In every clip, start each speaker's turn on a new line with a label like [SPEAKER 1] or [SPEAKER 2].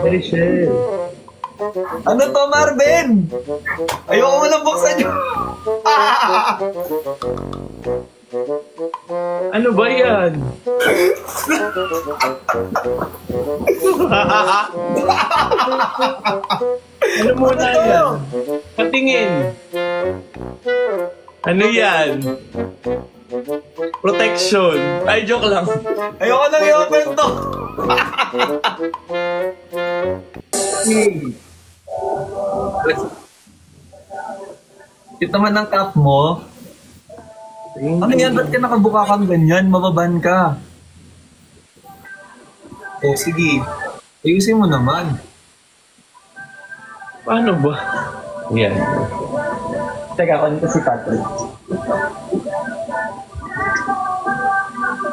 [SPEAKER 1] Michelle.
[SPEAKER 2] Ano to, Marvin? Ayoko mo lang buksan yun.
[SPEAKER 1] Ano ba yan? Ano muna yan? Patingin. Ano yan? Protection. Ay, joke lang.
[SPEAKER 2] Ayoko nang i-open to. Ito man ang cup mo. Ano yan? Ba't ka nakabuka kang ganyan? Mababan ka. Oh, sige. Ayusin mo naman.
[SPEAKER 1] Paano ba? Yan. Teka, ako nito si Patrick.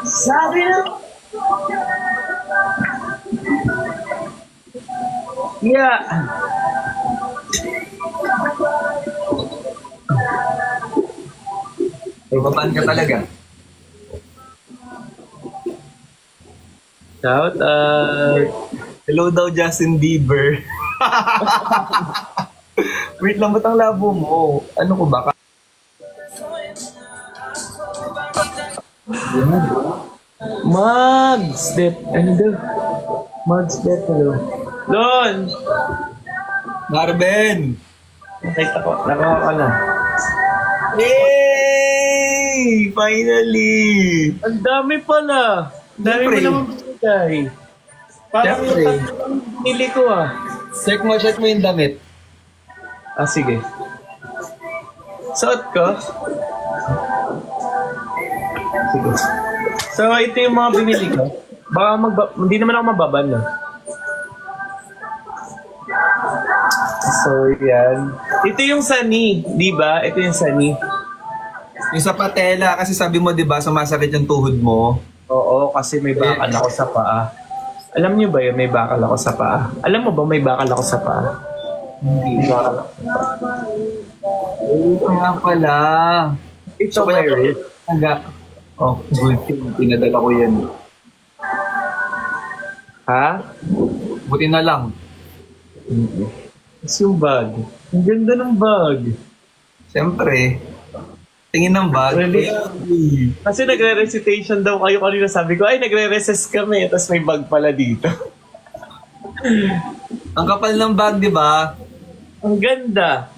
[SPEAKER 1] Sabi na! Yeah!
[SPEAKER 2] Mababan ka talaga.
[SPEAKER 1] Shout out!
[SPEAKER 2] Hello daw, Justin Bieber. Wait lang, ba't ang labo mo? Ano ko ba?
[SPEAKER 1] Mugs! Ano daw? Mugs bet, hello. Lon!
[SPEAKER 2] Marvin!
[SPEAKER 1] Nakita ko, nakuha ko na.
[SPEAKER 2] Yay! Finally!
[SPEAKER 1] Ang dami pala! Ang dami mo
[SPEAKER 2] Siyempre.
[SPEAKER 1] naman pinigay. Parang
[SPEAKER 2] Siyempre.
[SPEAKER 1] yung tatlong pinili ko ah.
[SPEAKER 2] Check mo yung damit.
[SPEAKER 1] Ah, sige. Suot ko? Sige. So, ito yung mga binili ko. Baka hindi naman ako mababan na. So, yan. Ito yung sani, di ba? Ito yung sani.
[SPEAKER 2] Yung sa patela, kasi sabi mo, di ba, sumasakit yung tuhod mo.
[SPEAKER 1] Oo, kasi may bakal ako sa paa. Alam niyo ba yun, may bakal ako sa paa? Alam mo ba may bakal ako sa paa?
[SPEAKER 2] Hindi.
[SPEAKER 1] May bakal ako.
[SPEAKER 2] Ito nga pala.
[SPEAKER 1] Ito may wrist.
[SPEAKER 2] Oh, good thing. Pinadala ko yan.
[SPEAKER 1] Ha?
[SPEAKER 2] Buti na lang.
[SPEAKER 1] It's yung bag. Ang ganda ng bag.
[SPEAKER 2] Siyempre. Tingin ng bag.
[SPEAKER 1] Really? Kasi nagre-recitation daw kayo kanina. Sabi ko, ay nagre-recess kami. Tapos may bag pala dito.
[SPEAKER 2] Ang kapal ng bag, di ba?
[SPEAKER 1] Ang ganda.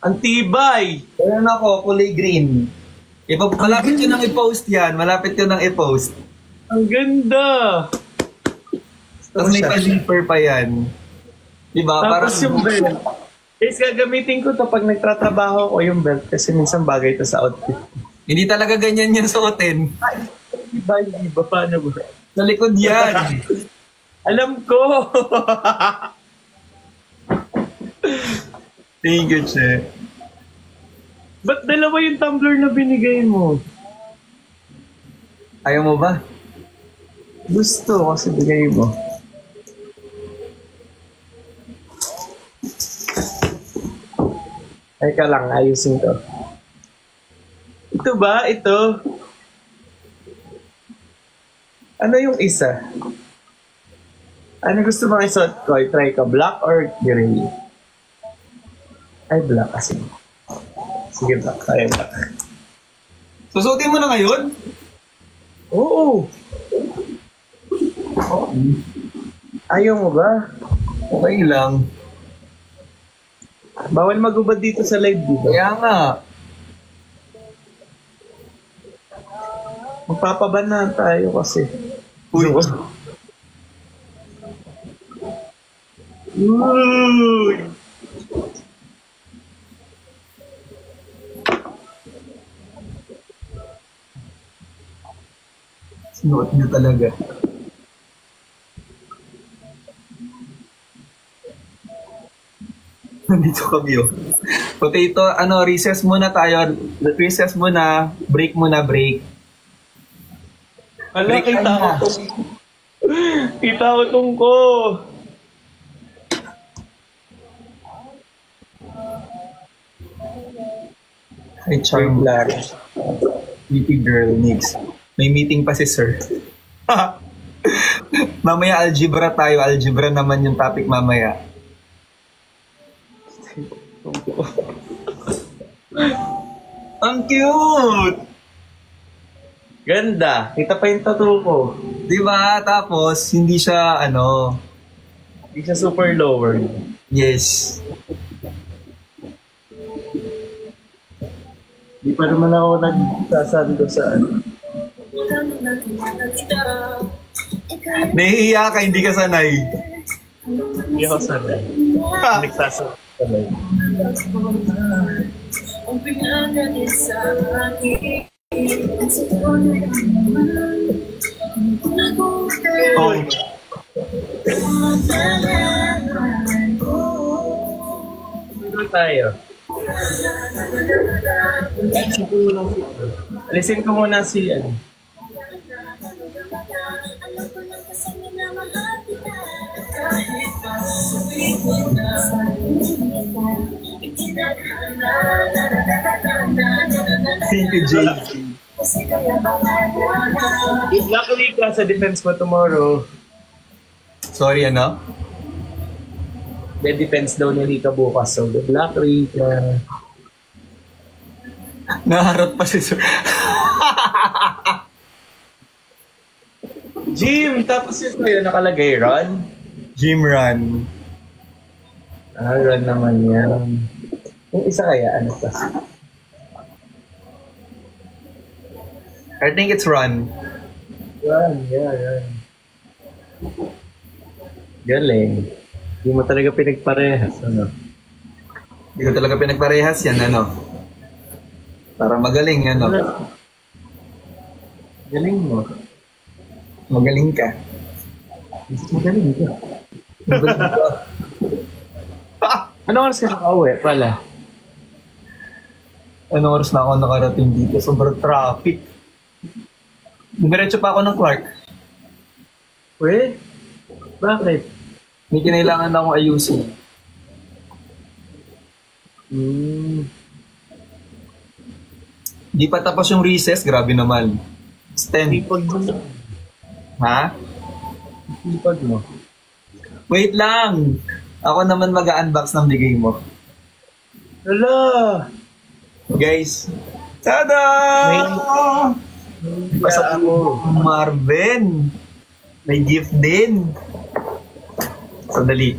[SPEAKER 1] Ang tibay.
[SPEAKER 2] Ayan ako, kulay green. Malapit yun nang i-post yan. Malapit yun nang i-post.
[SPEAKER 1] Ang ganda.
[SPEAKER 2] Tapos may pa-zipper pa yan. Diba?
[SPEAKER 1] Tapos
[SPEAKER 2] Parang
[SPEAKER 1] yung belt. Guys, gagamitin ko to pag nagtatrabaho ko yung belt kasi minsan bagay to sa outfit.
[SPEAKER 2] hindi talaga ganyan yung suotin.
[SPEAKER 1] Iba, paano ba?
[SPEAKER 2] Sa likod yan.
[SPEAKER 1] Alam ko!
[SPEAKER 2] Thank you, Che.
[SPEAKER 1] Ba't dalawa yung tumbler na binigay mo?
[SPEAKER 2] Ayaw mo ba?
[SPEAKER 1] Gusto kasi bigay mo. Teka lang, ayusin to. Ito ba? Ito? Ano yung isa? Ano gusto mong isuot ko? Try ko, black or gray? Ay, black kasi. Sige, black. Ay, black.
[SPEAKER 2] Susutin mo na ngayon?
[SPEAKER 1] Oo! Ayaw mo ba?
[SPEAKER 2] Okay lang.
[SPEAKER 1] Bawal magubad dito sa live, di ba?
[SPEAKER 2] Kaya nga.
[SPEAKER 1] Magpapabanan tayo kasi.
[SPEAKER 2] Uy.
[SPEAKER 1] Uy!
[SPEAKER 2] Sinuot niyo talaga. Nandito kami yun. Potato, recess muna tayo. Recess muna. Break muna, break.
[SPEAKER 1] Ala,
[SPEAKER 2] Break
[SPEAKER 1] kita
[SPEAKER 2] time
[SPEAKER 1] ko
[SPEAKER 2] na.
[SPEAKER 1] tong... Kita ko tong ko.
[SPEAKER 2] Hi, Charm Black. Meeting girl, Nix. May meeting pa si Sir. Mamaya algebra tayo. Algebra naman yung topic mamaya. Ang cute!
[SPEAKER 1] Ganda. Kita pa yung tattoo ko.
[SPEAKER 2] Diba? Tapos, hindi siya,
[SPEAKER 1] Hindi siya super lower.
[SPEAKER 2] yes.
[SPEAKER 1] Di pa naman ako nagsasando sa ano.
[SPEAKER 2] Nahihiya ka, hindi ka sanay.
[SPEAKER 1] Hindi ako sanay. Nagsasando sa live.
[SPEAKER 2] Oh.
[SPEAKER 1] Dito tayo. Alisin ko muna si ano.
[SPEAKER 2] Thank you, Jay.
[SPEAKER 1] Luckily ka sa defense mo tomorrow.
[SPEAKER 2] Sorry, ano?
[SPEAKER 1] The defense daw ni Rika bukas. So good luck, Rika.
[SPEAKER 2] Naharap pa si
[SPEAKER 1] Jim, tapos yun sa'yo nakalagay, run?
[SPEAKER 2] Gym run.
[SPEAKER 1] Run naman yan. Yung isa kaya, ano pa?
[SPEAKER 2] I think it's run.
[SPEAKER 1] Run, yeah, run. Galing. Hindi mo talaga pinagparehas, ano?
[SPEAKER 2] Hindi ko talaga pinagparehas yan, Para magaling,
[SPEAKER 1] Galing mo.
[SPEAKER 2] Magaling ka.
[SPEAKER 1] Magaling ka. Ano oras ka nakauwi pala?
[SPEAKER 2] Anong oras na ako nakarating dito? Sobrang traffic. Dumiretso pa ako ng Clark.
[SPEAKER 1] Weh? Bakit?
[SPEAKER 2] May kinailangan akong ayusin. Di pa tapos yung recess, grabe naman. It's 10.
[SPEAKER 1] Ipag mo.
[SPEAKER 2] Ha?
[SPEAKER 1] Ipag mo.
[SPEAKER 2] Wait lang! Ako naman mag-unbox ng bigay mo.
[SPEAKER 1] Hala!
[SPEAKER 2] Guys, tada!
[SPEAKER 1] Basta mo.
[SPEAKER 2] Marvin! May gift din. Sandali.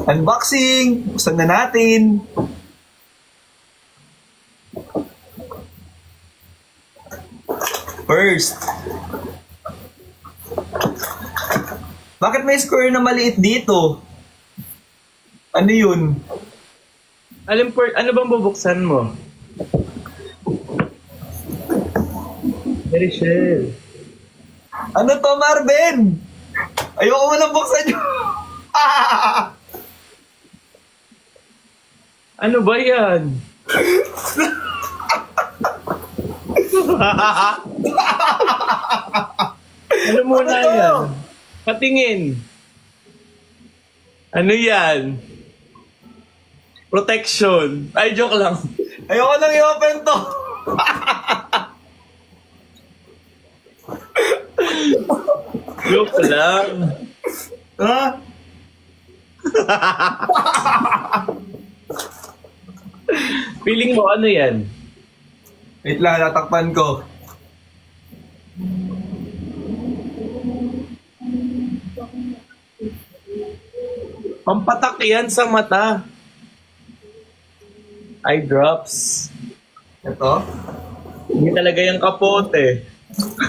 [SPEAKER 2] Unboxing! Buksan na natin. First. Bakit may square na maliit dito? Ano yun?
[SPEAKER 1] Ano bang bubuksan mo? Very shell.
[SPEAKER 2] Ano to, Marvin? Ayoko mo nang buksan yun.
[SPEAKER 1] Ano ba yan? Ano muna yan? Patingin. Ano yan? Protection. Ay, joke lang.
[SPEAKER 2] Ayoko nang i-open to.
[SPEAKER 1] Joke lang.
[SPEAKER 2] Ha?
[SPEAKER 1] Feeling mo, ano yan?
[SPEAKER 2] Wait lang, natakpan ko.
[SPEAKER 1] Pampatak yan sa mata. Eye drops.
[SPEAKER 2] Ito?
[SPEAKER 1] Hindi talaga yung kapote.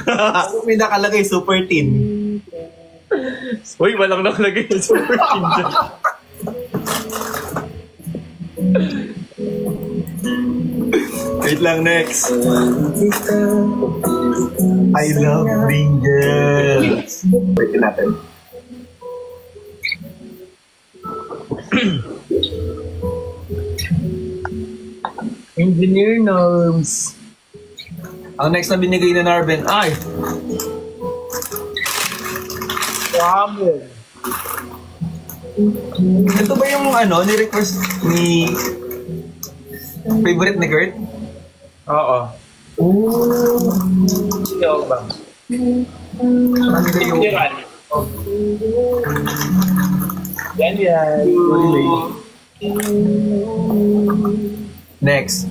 [SPEAKER 2] Ano may nakalagay? Super Teen.
[SPEAKER 1] Uy, walang nakalagay yung super team dyan.
[SPEAKER 2] Wait lang, next. I love Rangers. Wait natin.
[SPEAKER 1] Engineer norms.
[SPEAKER 2] Ang next na binigay na Narvin, ay!
[SPEAKER 1] Ramen.
[SPEAKER 2] Ito ba yung ni-request ni favorite ni Kurt?
[SPEAKER 1] Oo. Sige ako ba?
[SPEAKER 2] Ano yung...
[SPEAKER 1] Yan yan.
[SPEAKER 2] Next.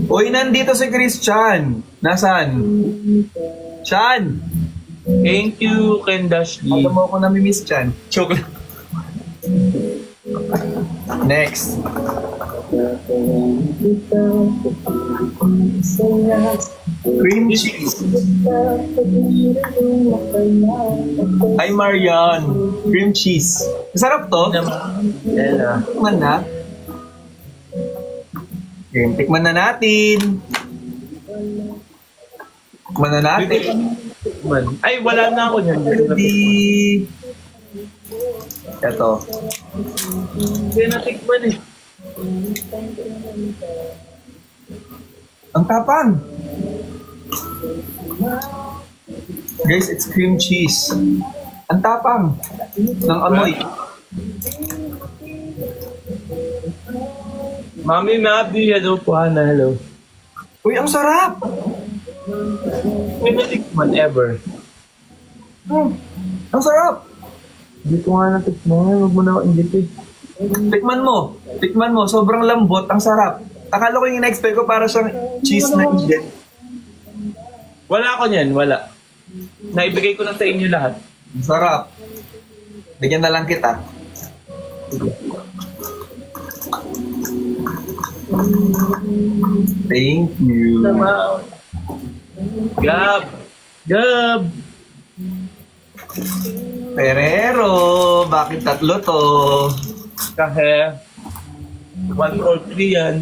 [SPEAKER 2] Uy, nandito si Christian. Nasaan? Chan!
[SPEAKER 1] Thank you, Kendash D.
[SPEAKER 2] Alam mo ako nami-miss Chan.
[SPEAKER 1] Chocolate.
[SPEAKER 2] Next. Cream cheese. Ay, Marian. Cream cheese. Masarap to.
[SPEAKER 1] Yan ah.
[SPEAKER 2] Tikman na. Okay, tikman na natin. Tikman na natin.
[SPEAKER 1] Ay, wala na ako niyan.
[SPEAKER 2] Ready. Ito.
[SPEAKER 1] Hindi natikman eh.
[SPEAKER 2] Ang tapang. Guys, it's cream cheese. Ang tapang ng amoy.
[SPEAKER 1] Mami, Mabi, hello po, Hana, hello.
[SPEAKER 2] Uy, ang sarap!
[SPEAKER 1] Hindi natikman ever.
[SPEAKER 2] Ang sarap!
[SPEAKER 1] Hindi ko nga natikman. Huwag mo na ako ingit eh.
[SPEAKER 2] Tikman mo. Tikman mo. Sobrang lambot. Ang sarap. Akala ko yung in-expect ko para siyang cheese na ingit.
[SPEAKER 1] Wala ako niyan, wala. Naibigay ko na sa inyo lahat.
[SPEAKER 2] Ang sarap. Bigyan na lang kita. Thank you.
[SPEAKER 1] Gab! Gab!
[SPEAKER 2] Ferrero, bakit tatlo to?
[SPEAKER 1] Kahe. 1 for 3 yan.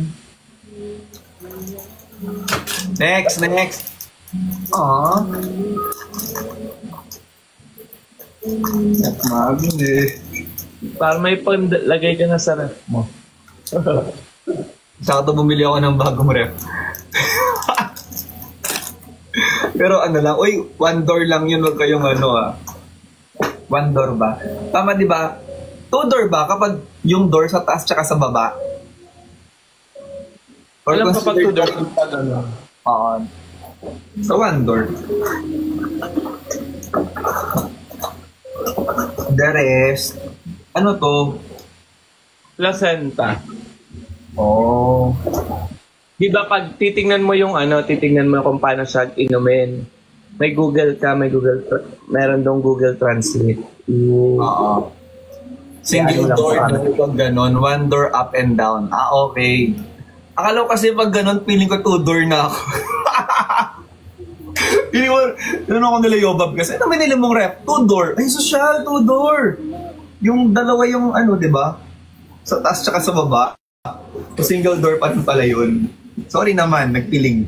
[SPEAKER 2] Next. Aww. Magin eh.
[SPEAKER 1] Para may panlagay ka na sa ref mo.
[SPEAKER 2] Sakto bumili ako ng bagong ref. Pero ano lang, uy, 1 door lang yun, huwag kayong ano ah. 1 door ba? Tama di ba? 2 door ba kapag yung door sa taas tsaka sa baba? Or
[SPEAKER 1] Alam kapag 2 door,
[SPEAKER 2] Oo. So 1 door. The rest, ano to?
[SPEAKER 1] placenta.
[SPEAKER 2] Oh.
[SPEAKER 1] Di ba pag titingnan mo yung titingnan mo kung paano siya inumin. May Google ka, meron dong Google Translate.
[SPEAKER 2] Oo. Single
[SPEAKER 1] Kaya ano
[SPEAKER 2] door
[SPEAKER 1] lang
[SPEAKER 2] na pag ganon, 1 door up and down. Ah, okay. Akala ko kasi pag ganon, feeling ko 2 door na ako. Feeling ko, doon ako nilayobab kasi. Ano binili mong rep? 2 door. Ay, social, 2 door. Yung dalawa yung di ba? Sa taas tsaka sa baba. So, single door pa rin pala yun. Sorry naman, nagpiling.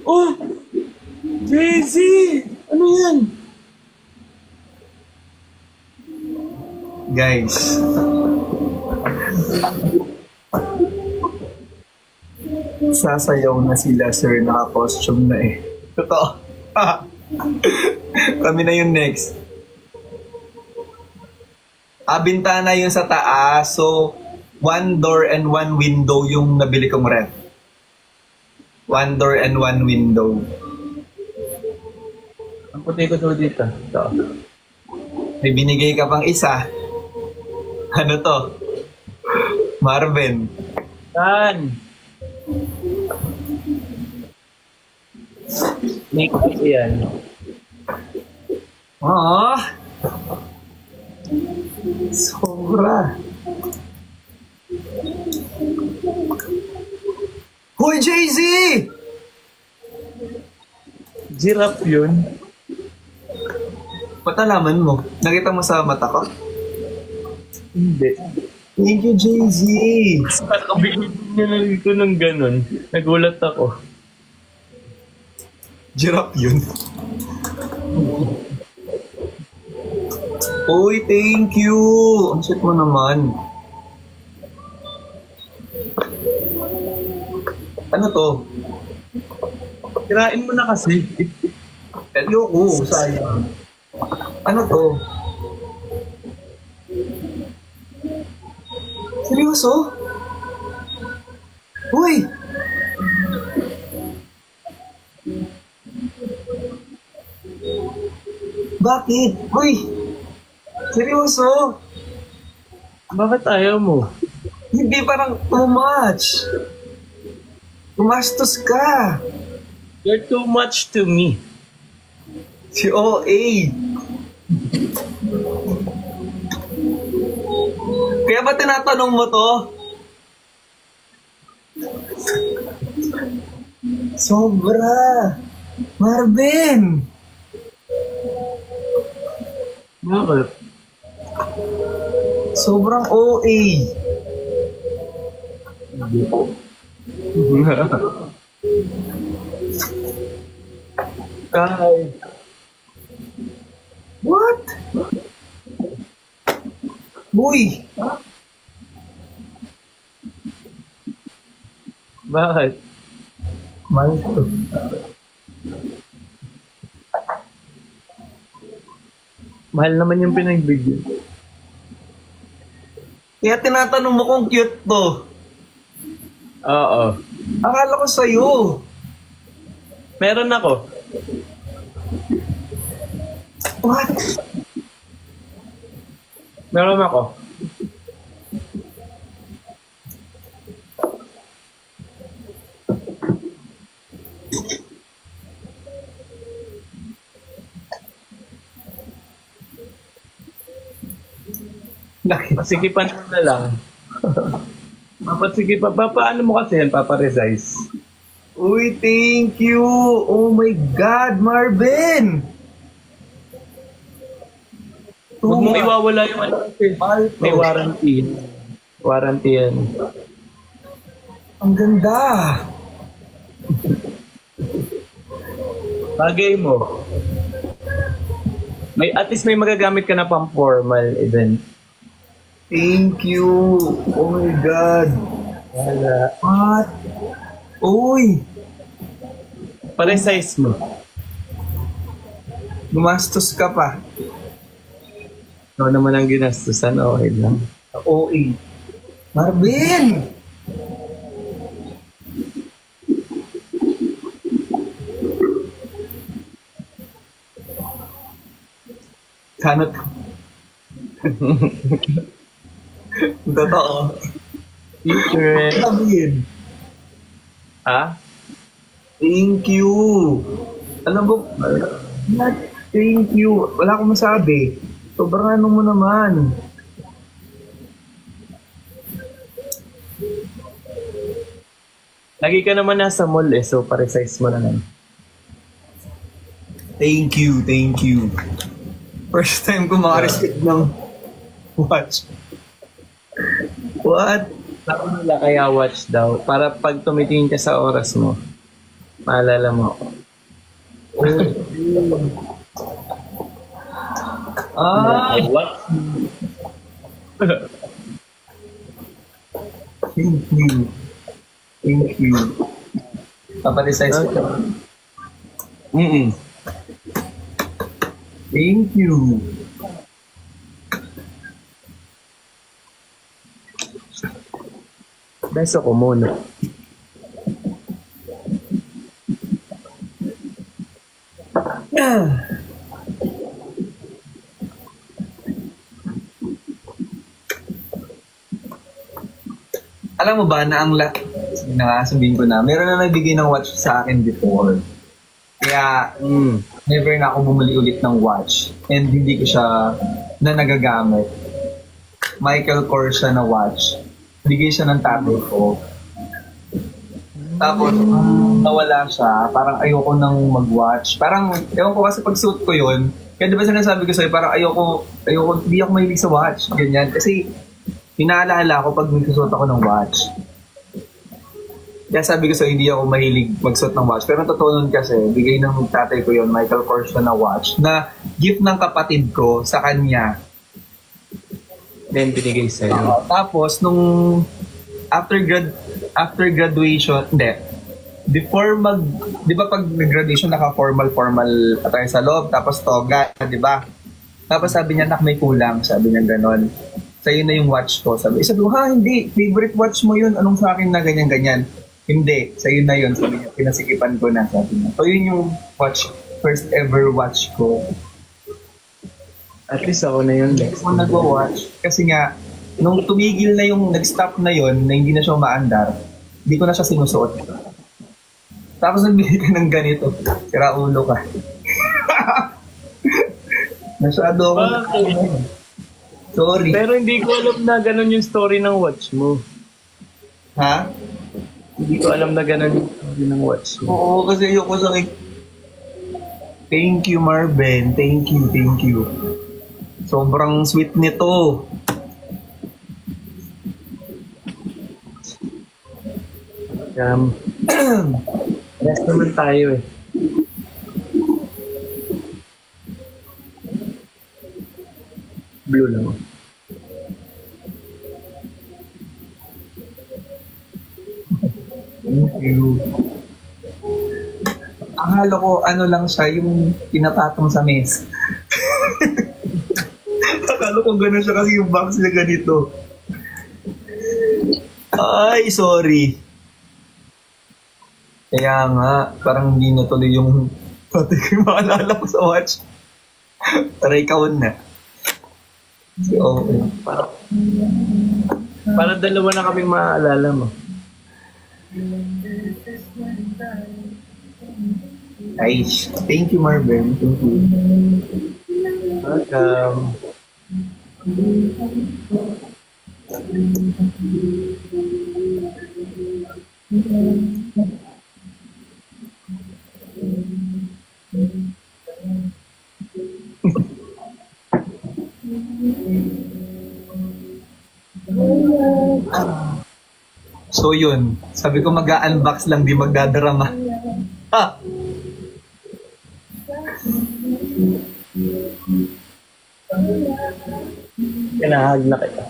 [SPEAKER 1] Oh! JC! Ano yan?
[SPEAKER 2] Guys. Sasayaw na sila, sir. Naka-costume na eh. Totoo. Kami na yung next. Bintana yung sa taas. So, 1 door and 1 window yung nabili kong ref. 1 door and 1 window.
[SPEAKER 1] Ang puti ko to dito. Ito.
[SPEAKER 2] May binigay ka pang isa. Ano to? Marvin.
[SPEAKER 1] Saan? Make ko yan.
[SPEAKER 2] Sobra. Hoy, Jay-Z!
[SPEAKER 1] Giraffe yun.
[SPEAKER 2] Patalaman mo. Nakita mo sa mata ko?
[SPEAKER 1] Hindi.
[SPEAKER 2] Thank you, Jay-Z.
[SPEAKER 1] Nakabigyan niya na dito ng ganun. Nagulat ako.
[SPEAKER 2] Giraffe yun. Uy, thank you. Ang sweet mo naman. Ano to?
[SPEAKER 1] Kirain mo na kasi.
[SPEAKER 2] Ayoko, sayang. Ano to? Seryoso? Uy! Bakit? Uy! Seryoso?
[SPEAKER 1] Bakit ayaw mo?
[SPEAKER 2] Hindi, parang too much. Tumastos ka.
[SPEAKER 1] You're too much to me.
[SPEAKER 2] Si OA. Kaya ba tinatanong mo to? Sobra. Marvin.
[SPEAKER 1] Bakit?
[SPEAKER 2] Sobrang OA.
[SPEAKER 1] Kay.
[SPEAKER 2] What? Boy.
[SPEAKER 1] Bakit?
[SPEAKER 2] Mahal to.
[SPEAKER 1] Mahal naman yung pinagbigyan.
[SPEAKER 2] Kaya tinatanong mo kung cute to.
[SPEAKER 1] Oo.
[SPEAKER 2] Akala ko sa'yo.
[SPEAKER 1] Meron ako.
[SPEAKER 2] What?
[SPEAKER 1] Meron ako. Pasikipan mo na lang. Papasikipan. Paano mo kasi yan? Paparesize.
[SPEAKER 2] Uy, thank you. Oh my God, Marvin.
[SPEAKER 1] Huwag mong iwawala yung ano kasi.
[SPEAKER 2] Mahal to.
[SPEAKER 1] May warranty. Warranty yan.
[SPEAKER 2] Ang ganda.
[SPEAKER 1] Bagay mo. At least may magagamit ka na pang formal event.
[SPEAKER 2] Thank you. Oh my God.
[SPEAKER 1] Wala.
[SPEAKER 2] What? Uy.
[SPEAKER 1] Paresize mo.
[SPEAKER 2] Gumastos ka pa.
[SPEAKER 1] Ano naman ang ginastusan, okay lang.
[SPEAKER 2] OA. Marvin. Sana totoo.
[SPEAKER 1] Secret.
[SPEAKER 2] Sabihin.
[SPEAKER 1] Ha?
[SPEAKER 2] Thank you. Alam mo, thank you. Wala akong masabi. Sobrang ano mo naman.
[SPEAKER 1] Lagi ka naman nasa mall so paresize mo na lang.
[SPEAKER 2] Thank you, thank you. First time ko makareceive ng watch. What?
[SPEAKER 1] Sabi nila kaya watch daw. Para pag tumitingin ka sa oras mo, maalala mo.
[SPEAKER 2] Ah,
[SPEAKER 1] What?
[SPEAKER 2] thank you. Thank you. Paparesize ko. Thank you.
[SPEAKER 1] Beso ko muna.
[SPEAKER 2] Alam mo ba na ang sabihin ko na, meron na nagbigay ng watch sa akin before. Kaya, never na ako bumili ulit ng watch. And hindi ko siya na nagagamit. Michael Kors siya na watch. Bigay siya ng tatay ko. Tapos, nawala siya. Parang ayoko nang mag-watch. Parang, ewan ko kasi pag suit ko yun. Kaya diba sinasabi ko sa'yo, parang ayoko, hindi ako mahilig sa watch. Ganyan. Kasi, inaalala ko pag nagsusuot ako ng watch. Kaya sabi ko sa hindi ako mahilig magsuot ng watch. Pero totoo nun kasi, bigay ng tatay ko yon, Michael Kors na watch, na gift ng kapatid ko sa kanya.
[SPEAKER 1] Then binigay sa'yo.
[SPEAKER 2] Tapos, nung after graduation, hindi. Before di ba pag nag-graduation, naka-formal tayo sa loob, tapos toga, di ba? Tapos sabi niya, nak, may kulang. Sabi niya ganon. Sa'yo na yung watch ko. Sabi ko, ha, hindi. Favorite watch mo yun. Anong sa akin na ganyan-ganyan? Hindi. Sa'yo na yun. Sabi niya, pinasikipan ko na. Sabi niya. So, yun yung watch. First ever watch ko.
[SPEAKER 1] At least ako na yun.
[SPEAKER 2] Hindi ko nag-watch. Kasi nga, nung tumigil na yung nag-stop na yon na hindi na siya umaandar, hindi ko na siya sinusuot. Tapos nagbili ka ng ganito. Sira ulo ka. Masyado ako.
[SPEAKER 1] Bakit?
[SPEAKER 2] Sorry.
[SPEAKER 1] Pero hindi ko alam na ganun yung story ng watch mo.
[SPEAKER 2] Ha?
[SPEAKER 1] Hindi ko alam na ganun yung story ng watch mo.
[SPEAKER 2] Oo, kasi ayoko sa Thank you, Marvin. Thank you, thank you. Sobrang sweet nito.
[SPEAKER 1] Rest naman tayo eh. Blue lang.
[SPEAKER 2] Thank you. Akala ko ano lang siya, yung pinapatong sa mesa. Akala ko gano'n siya kasi yung box niya ganito. Ay, sorry. Kaya nga, parang hindi natuloy yung pati ko yung maalala ko sa watch. Taray kaon na. So, okay.
[SPEAKER 1] Para dalawa na kaming maaalala mo.
[SPEAKER 2] Nice. Thank you, Marvin. Thank you.
[SPEAKER 1] Welcome.
[SPEAKER 2] So yun, sabi ko mag-unbox lang, di magdadrama. Ha!
[SPEAKER 1] Kinahag na kita.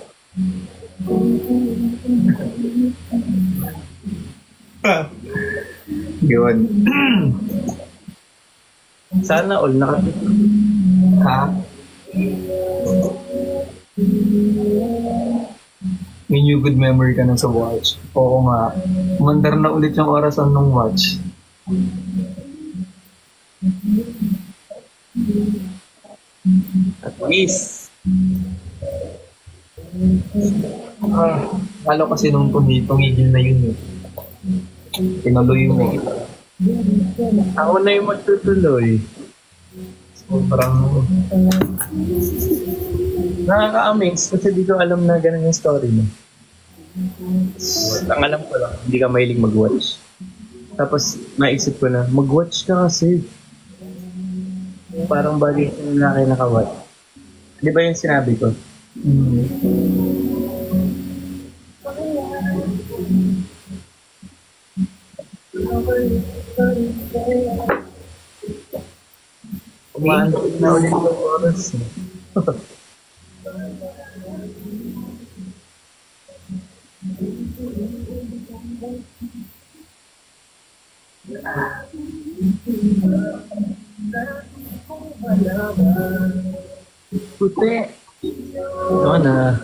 [SPEAKER 2] Yun.
[SPEAKER 1] Sana all na kami.
[SPEAKER 2] Ha? May new good memory ka na sa watch. Oo nga. Umandar na ulit yung orasan ng watch.
[SPEAKER 1] At least.
[SPEAKER 2] Lalo kasi nung tumigil na yun eh. Tinuloy mo.
[SPEAKER 1] Ako na yung magtutuloy.
[SPEAKER 2] Sobrang...
[SPEAKER 1] Nakaka-amaze kasi di ko alam na ganun yung story mo. Ang alam ko lang, hindi ka mahilig mag-watch. Tapos naisip ko na, mag-watch ka kasi. Parang bagay sa lalaki naka-watch. Di ba yung sinabi ko? Umaantok na ulit yung oras. Puti. Ito na.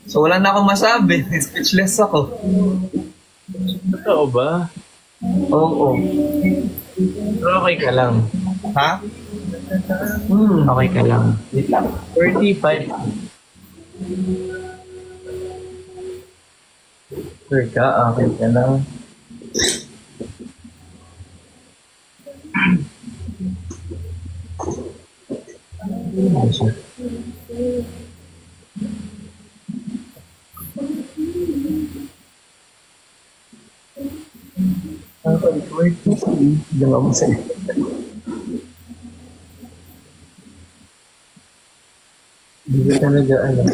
[SPEAKER 2] So wala na akong masabi. Speechless ako.
[SPEAKER 1] Totoo ba?
[SPEAKER 2] Oo.
[SPEAKER 1] Pero okay ka lang.
[SPEAKER 2] Ha?
[SPEAKER 1] Okay ka lang.
[SPEAKER 2] Wait lang.
[SPEAKER 1] 35. Sure ka, okay ka lang. Ano siya? Okay, 43. Dalawa mo sa'yo. Hindi ko talaga alam.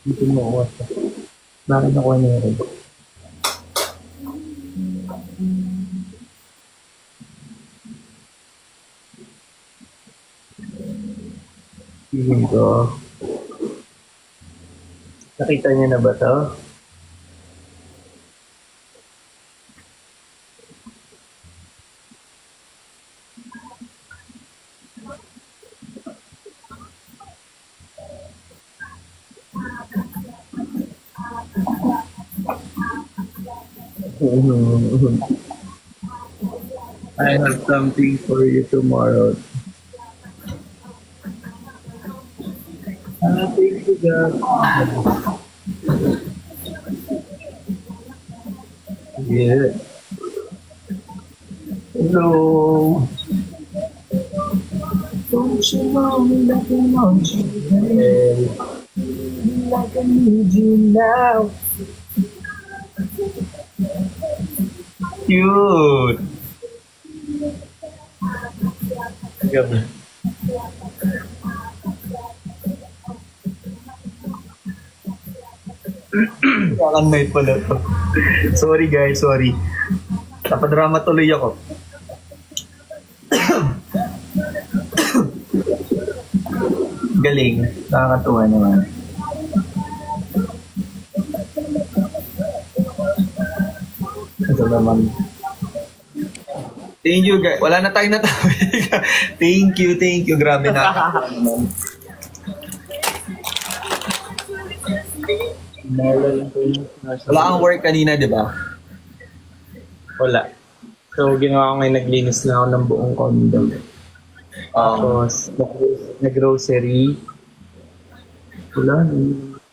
[SPEAKER 1] Hindi mo ako. Bakit ako niya rin? Feeling ko. Nakita niyo na ba to? I have something for you tomorrow. Thank you, God. Yeah. Hello. Don't you know me like I want you, babe? Like I need you now.
[SPEAKER 2] Cute!
[SPEAKER 1] Gabi.
[SPEAKER 2] Second night pala to. Sorry guys, sorry. Napadrama tuloy ako. Galing. Nakakatuwa naman. Ito naman. Thank you guys. Wala na tayo na topic. Thank you. Grabe na. Wala kang work kanina, di ba?
[SPEAKER 1] Wala. So, ginawa ko ngayon, naglinis na ako ng buong condo. Tapos, nag-grocery. Wala,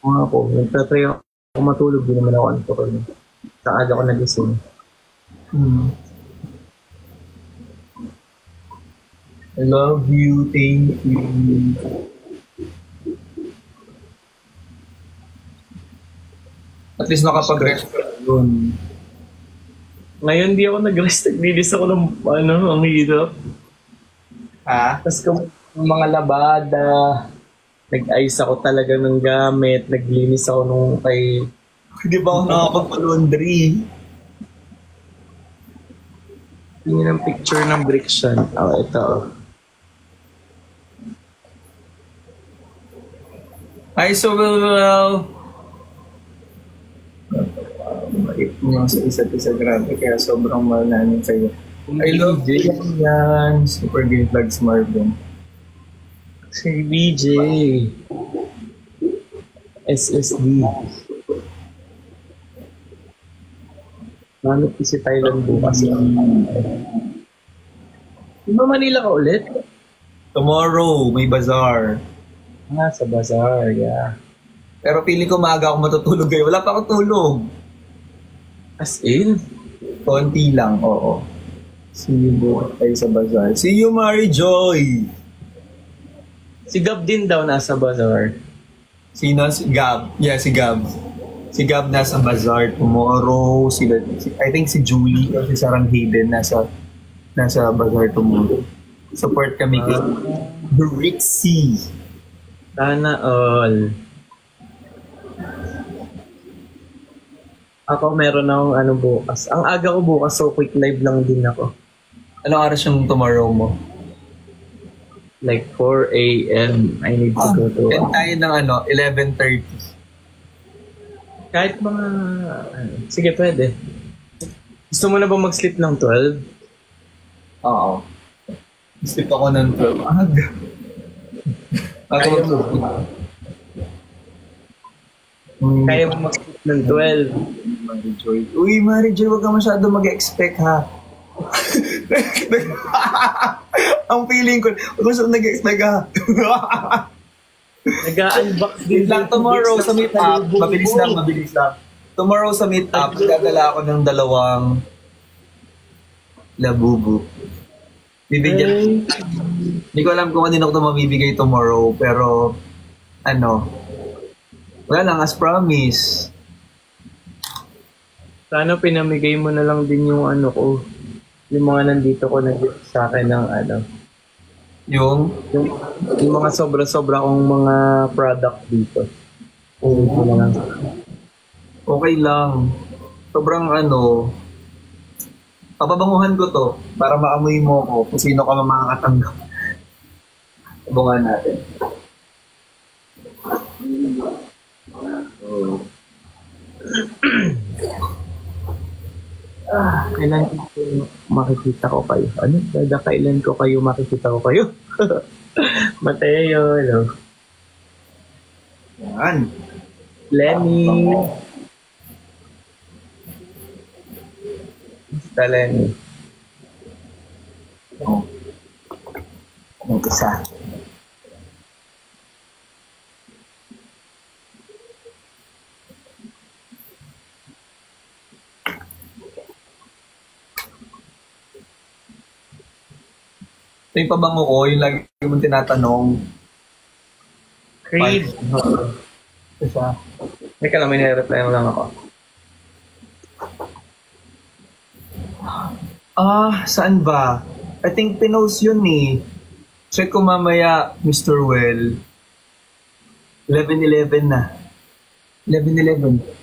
[SPEAKER 1] mga ako. Nagtatry ako matulog, di naman ako antok. Sa aga ko nagising.
[SPEAKER 2] I love you. Thank you. At least nakapag-rest ka yun.
[SPEAKER 1] Ngayon, di ako nag-rest. Naglinis ako ng, ang hirap.
[SPEAKER 2] Ha?
[SPEAKER 1] Tapos yung mga labada, nag-ayos ako talaga ng gamit, naglinis ako nung kay...
[SPEAKER 2] Hindi ba ako nakapag-laundry?
[SPEAKER 1] Tingin ng picture ng Briction. Ito.
[SPEAKER 2] Hi, so well. Mait niyo sa isa't isa, grabe. Kaya sobrang mahal namin sa'yo. I love you yan. Super Game Flags Marvin.
[SPEAKER 1] Si BJ. SSD. Manot si Thailand bukas. Di ba Manila ka ulit?
[SPEAKER 2] Tomorrow, may bazaar.
[SPEAKER 1] Sa bazaar, yeah.
[SPEAKER 2] Pero feeling ko maaga ako matutulog ngayon. Wala pa akong tulog.
[SPEAKER 1] As in?
[SPEAKER 2] Konti lang, oo. See you bukas tayo sa bazaar. See you, Mary Joy!
[SPEAKER 1] Si Gab din daw nasa bazaar.
[SPEAKER 2] Sino? Si Gab. Yeah, si Gab. Si Gab nasa bazaar tomorrow. I think si Julie o si Sarang Hayden nasa bazaar tomorrow. Support kami kay Rixie.
[SPEAKER 1] Sana all. Ako meron akong bukas. Ang aga ko bukas, so quick live lang din ako.
[SPEAKER 2] Anong oras yung tomorrow mo?
[SPEAKER 1] Like 4 a.m. I need to go to...
[SPEAKER 2] Then tayo ng 11:30.
[SPEAKER 1] Kahit mga... sige, pwede. Gusto mo na ba mag-sleep ng 12?
[SPEAKER 2] Oo. Sleep ako ng 12. Aga.
[SPEAKER 1] Kaya mo mag-sleep ng 12.
[SPEAKER 2] Mary Joy. Uy, Mary Joy, huwag ka masyado mag-expect, ha? Ang feeling ko, huwag ka masyado nag-expect, ha?
[SPEAKER 1] Nag-unbox din
[SPEAKER 2] lang tomorrow sa meet-up. Mabilis lang. Tomorrow sa meet-up, dadala ako ng 2 labubu. Bibigyan. Hindi ko alam kung kanino ko ito mabibigay tomorrow, pero wala lang, as promise.
[SPEAKER 1] Sana pinamigay mo na lang din yung ko. Yung mga nandito ko nag-gift sa akin ng
[SPEAKER 2] Yung
[SPEAKER 1] mga sobra-sobra kong mga product dito.
[SPEAKER 2] Okay lang. Sobrang papabanguhan ko to para maamoy mo ko kung sino ka makakatanggap. Abangan natin.
[SPEAKER 1] Kailan ko makikita ko kayo? Kailan ko kayo makikita ko kayo? Mateo, hello.
[SPEAKER 2] Yan.
[SPEAKER 1] Lenny. Talent.
[SPEAKER 2] Yung isa. Ito yung pabango ko, yung lagi mong tinatanong.
[SPEAKER 1] Creed.
[SPEAKER 2] Ito siya.
[SPEAKER 1] Teka lang, may nire-reply mo lang ako.
[SPEAKER 2] Saan ba? I think pinost yun eh. Check ko mamaya, Mr. Well. 11:11 na. 11:11.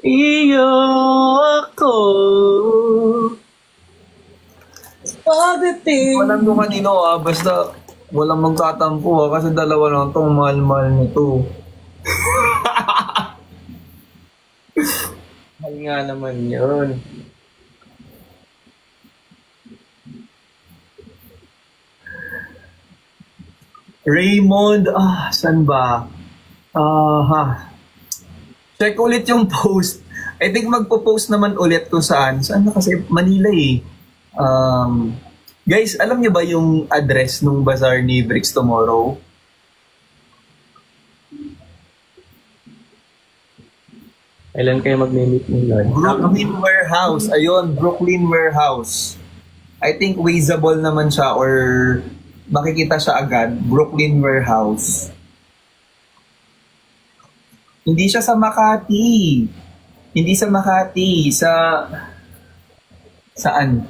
[SPEAKER 1] Iyo ako. Pagdating.
[SPEAKER 2] Walang kung kanino basta walang magtatampo kasi dalawa lang itong mahal-mahal nito.
[SPEAKER 1] Mahal nga naman yun.
[SPEAKER 2] Raymond, saan ba? Check ulit yung post. I think magpo-post naman ulit kung saan. Saan na kasi? Manila eh. Guys, alam niyo ba yung address nung bazaar ni Bricks tomorrow?
[SPEAKER 1] Kailan kayo mag-meet ni Lord?
[SPEAKER 2] Brooklyn Warehouse. Ayun, Brooklyn Warehouse. I think wazeable naman siya or makikita siya agad. Brooklyn Warehouse. Hindi siya sa Makati. Hindi sa Makati. Saan?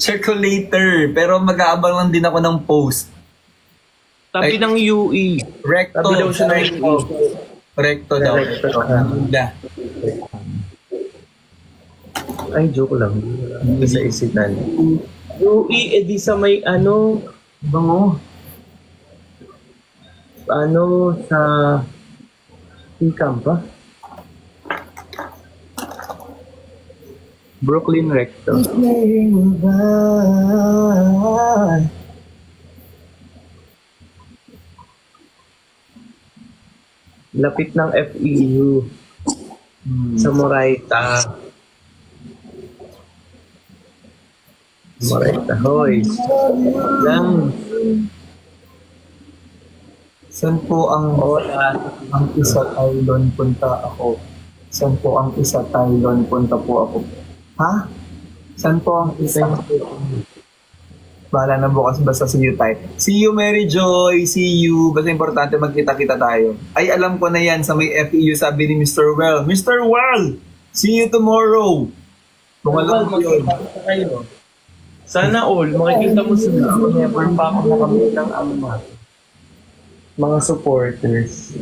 [SPEAKER 2] Check ko later. Pero mag-aabang lang din ako ng post.
[SPEAKER 1] Tabi ng UE.
[SPEAKER 2] Recto.
[SPEAKER 1] Tabi daw siya ng UE.
[SPEAKER 2] Recto daw.
[SPEAKER 1] Recto. Ay, joke lang. Sa isitan. UE, edi sa may
[SPEAKER 2] Bango.
[SPEAKER 1] sa Income ba? Brooklyn Recto. Lapit ng FEU. Sa Moraita. Moraita, hoy. Lang.
[SPEAKER 2] Saan po ang isa Tylon punta ako? Saan po ang isa Tylon punta po ako? Ha? Saan po ang isa? Bahala na bukas basta see you type. See you Mary Joy, see you. Basta importante magkita-kita tayo. Ay alam ko na yan sa may FEU sabi ni Mr. Well. Mr. Well! See you tomorrow! Kung alam mo yun.
[SPEAKER 1] Sana all, makikita mo sila. Never pa ako nakamit ng mga supporters.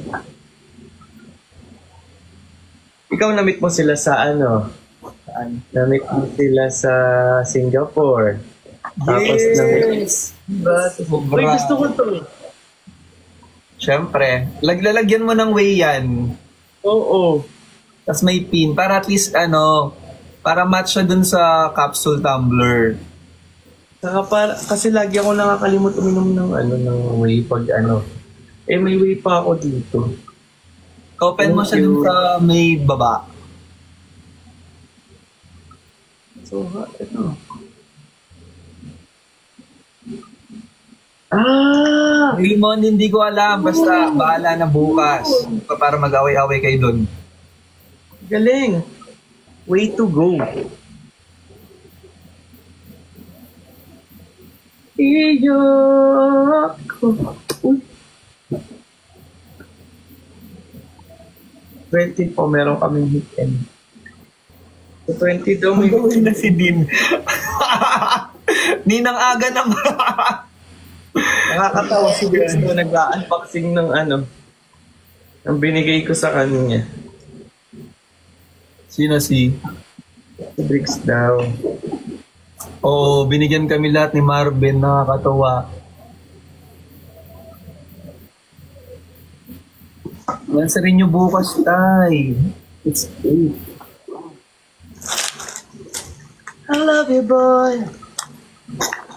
[SPEAKER 1] Ikaw na-meet mo sila sa Saan? Na-meet mo sila sa Singapore. Tapos
[SPEAKER 2] Yes!
[SPEAKER 1] Uy, gusto ko to.
[SPEAKER 2] Siyempre. Lalagyan mo ng way yan.
[SPEAKER 1] Oo.
[SPEAKER 2] Tapos may pin. Para at least para match siya dun sa capsule tumbler.
[SPEAKER 1] Saka kasi lagi ako nakakalimot uminom ng whey pag may whey pa ako dito.
[SPEAKER 2] Open mo siya dun sa may baba.
[SPEAKER 1] So, ito.
[SPEAKER 2] Limon, hindi ko alam. Basta bahala na bukas. Para mag-away-away kayo dun.
[SPEAKER 1] Galing. Way to go. Iyo ako. Uy. 20 po, meron kaming weekend. So 20 daw may
[SPEAKER 2] Gawin na si Din. Ninang aga naman.
[SPEAKER 1] nakakatawa si Briggs na nag-unboxing ng ang binigay ko sa kanya.
[SPEAKER 2] Sino si?
[SPEAKER 1] Si Briggs daw.
[SPEAKER 2] Binigyan kami lahat ni Marvin. Nakakatawa. Nasa rin nyo bukas, tay. It's 8.
[SPEAKER 1] I love you, boy.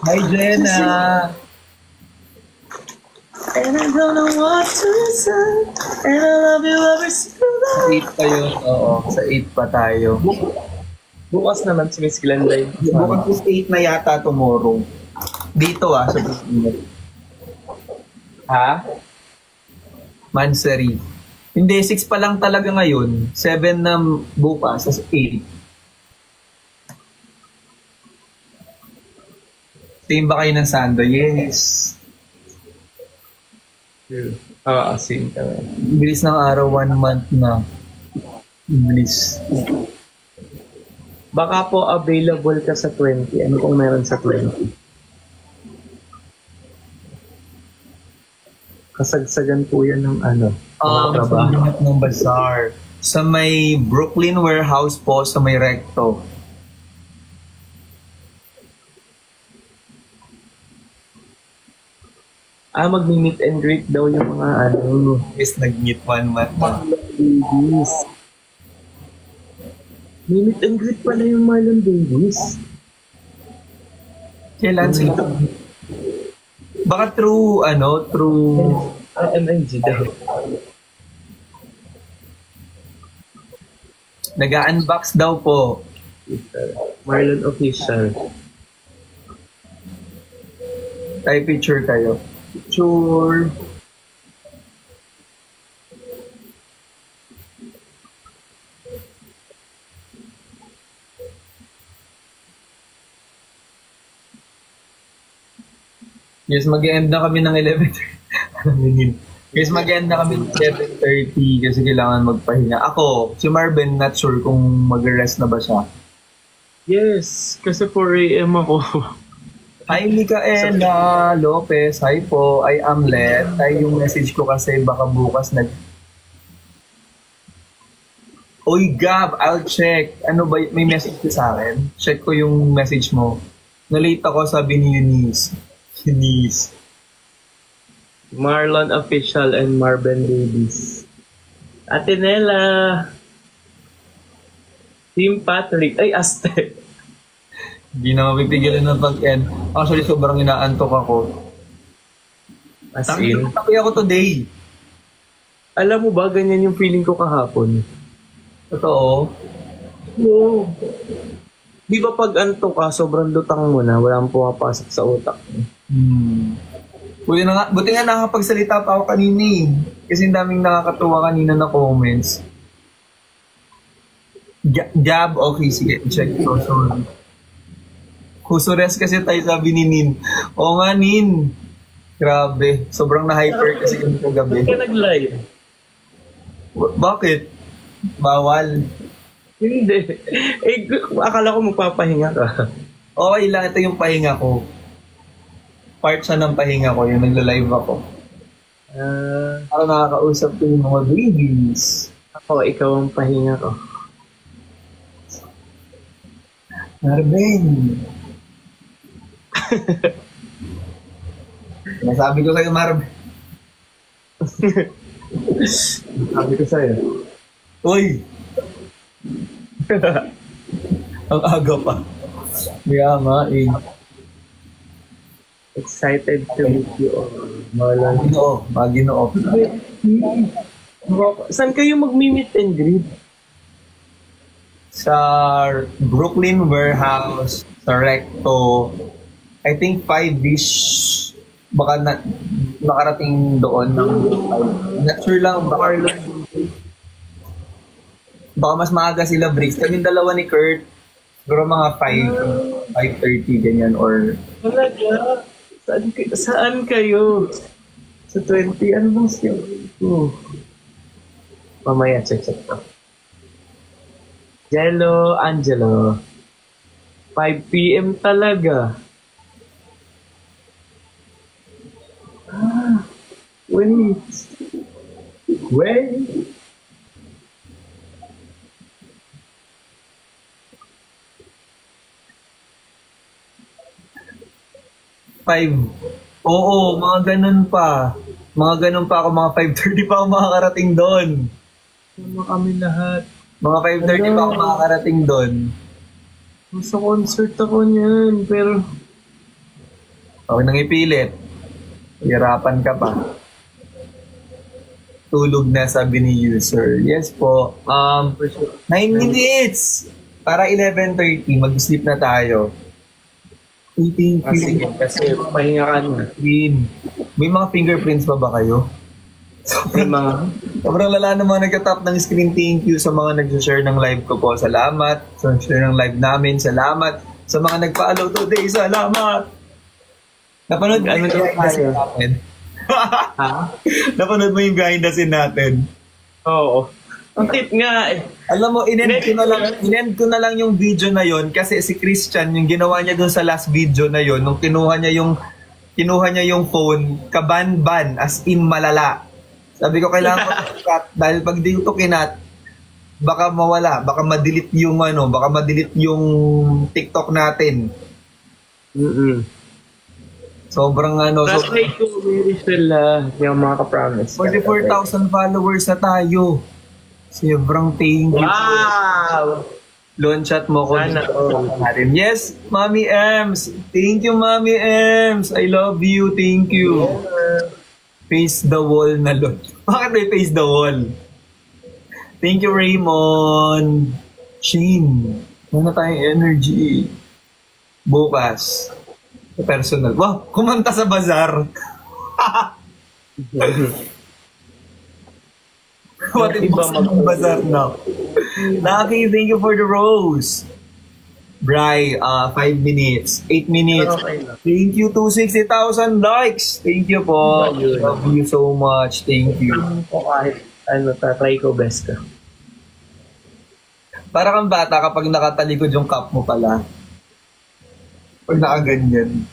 [SPEAKER 2] Hi, Jenna.
[SPEAKER 1] And I don't know what to say. And I love you every single
[SPEAKER 2] Sa
[SPEAKER 1] day.
[SPEAKER 2] 8 pa yun. Oo, sa 8 pa tayo.
[SPEAKER 1] Bukas naman si Miss Glenday.
[SPEAKER 2] Bukas is 8 na yata tomorrow. Dito sa Pilipinas.
[SPEAKER 1] Ha?
[SPEAKER 2] Mansari. Hindi, 6 pa lang talaga ngayon. 7 na bukas, as 8. Team ba kayo ng Sando? Yes.
[SPEAKER 1] Same kami.
[SPEAKER 2] Bilis ng araw, 1 month na. Bilis.
[SPEAKER 1] Baka po available ka sa 20. Ano kung meron sa 20? Kasagsagan po yan ng ano.
[SPEAKER 2] Sa limit ng bazaar. Sa may Brooklyn Warehouse po, sa may Recto.
[SPEAKER 1] Magmi-meet and greet daw yung mga ano.
[SPEAKER 2] Yes, nag-meet 1 month na.
[SPEAKER 1] Babies. May meet and greet pala yung Marlon Davis.
[SPEAKER 2] Kailan sila? Baka through,
[SPEAKER 1] MNG daw.
[SPEAKER 2] nag-unbox daw po.
[SPEAKER 1] Marlon Official.
[SPEAKER 2] Tayo picture kayo. Picture. Yes, mag-end na kami ng 11:30. Yes, mag-end na kami ng 11:30 kasi kailangan magpahinga. Ako, si Marvin, not sure kung mag-rest na ba siya.
[SPEAKER 1] Yes, kasi 4 AM ako.
[SPEAKER 2] Hi, Micaela Lopez. Hi po. I am Let. Hi, yung message ko kasi baka bukas Oy, Gab, I'll check. Ano ba, may message ka sa akin? Check ko yung message mo. Na-late ako, sabi ni Eunice.
[SPEAKER 1] Marlon Official and Marvin Davis. Ate Nela. Team Patrick. Ay, Aztec.
[SPEAKER 2] Hindi na mapipigilan ng pag-end. Actually, sobrang inaantok ako.
[SPEAKER 1] As in.
[SPEAKER 2] Tapi ako today.
[SPEAKER 1] Alam mo ba, ganyan yung feeling ko kahapon.
[SPEAKER 2] Totoo.
[SPEAKER 1] Oo. Di ba pag antok ka, sobrang lutang mo na, walang pumapasok sa utak mo.
[SPEAKER 2] Buti nga nakakapagsalita pa ako kanina eh. Kasi ang daming nakakatuwa kanina na comments. Gab, okay, sige, check ko. Sorry. Kusures kasi tayo, sabi ni Nin. Oo nga, Nin. Grabe, sobrang na-hyper kasi kami kagabi.
[SPEAKER 1] Bakit ka nag-live?
[SPEAKER 2] Bakit? Bawal.
[SPEAKER 1] Hindi. Akala ko magpapahinga ka.
[SPEAKER 2] Okay lang, ito yung pahinga ko. Part siya ng pahinga ko, yung nagla-live ako. Para nakakausap ko yung mga babies.
[SPEAKER 1] Ako, ikaw ang pahinga ko.
[SPEAKER 2] Marvin. Nasabi ko sa'yo, Marvin.
[SPEAKER 1] Sabi ko sa'yo.
[SPEAKER 2] Uy! Ang aga pa. Kaya nga eh.
[SPEAKER 1] Excited to meet you all. Marlon.
[SPEAKER 2] Ginoo.
[SPEAKER 1] Saan kayo mag-meet and greet?
[SPEAKER 2] Sa Brooklyn Warehouse, sa Recto, I think 5-ish, baka makarating doon ng 5. Not sure lang, baka mas maaga sila Briggs. Kaming dalawa ni Kurt, siguro mga 5:30 ganyan or...
[SPEAKER 1] Talaga? Saan kayo? Sa 20? Ano bang schedule ko? Mamaya, check ko. Jello Angelo. 5 PM talaga. Wait. Wait.
[SPEAKER 2] Oo, mga ganun pa. Mga ganun pa ako, mga 5:30 pa ako makakarating doon.
[SPEAKER 1] Sama kami lahat.
[SPEAKER 2] Mga 5:30 pa ako makakarating doon.
[SPEAKER 1] Sa concert ako niyan, pero...
[SPEAKER 2] Huwag nang ipilit. Hirapan ka pa. Tulog na, sabi ni user. Yes po. 9 minutes! Para 11:30, mag-sleep na tayo. Eating
[SPEAKER 1] Sige, kasi pahinga ka na.
[SPEAKER 2] May mga fingerprints pa ba kayo?
[SPEAKER 1] May mga...
[SPEAKER 2] Sobrang lala ng mga nagka-tap ng screen. Thank you sa mga nag-share ng live ko po. Salamat. Sa nag-share ng live namin. Salamat. Sa mga nag-follow today. Salamat. Napanood mo yung behind natin?
[SPEAKER 1] Ha?
[SPEAKER 2] Napanood mo yung behind natin?
[SPEAKER 1] Oo. Ang tip nga eh.
[SPEAKER 2] Alam mo, inend ko na lang yung video na yon kasi si Christian, yung ginawa niya dun sa last video na yon, nung kinuha niya yung phone, kaban-ban, as in malala. Sabi ko, kailangan ko cut dahil pag di ko kinat, baka mawala, baka ma-delete yung TikTok natin. Sobrang
[SPEAKER 1] Last night ko, may sila, yung mga ka-promise.
[SPEAKER 2] 44,000 followers na tayo. Sobrang thank you.
[SPEAKER 1] Wow!
[SPEAKER 2] Loan chat mo ko.
[SPEAKER 1] Sana
[SPEAKER 2] natin. Yes, Mommy Ems. Thank you, Mommy Ems. I love you. Thank you. Face the wall na loan. Bakit may face the wall? Thank you, Raymond. Shane. Wala tayong energy. Bukas. Personal. Wow, kumanta sa bazaar. What if mag bazaar now? Lucky, thank you for the rose. Bri, 5 minutes, 8 minutes. Thank you to 60,000 likes. Thank you po. Love you so much. Thank you.
[SPEAKER 1] Kahit try ko best ka.
[SPEAKER 2] Para kang bata kapag nakatalikod yung cup mo pala. Pag nakaganyan.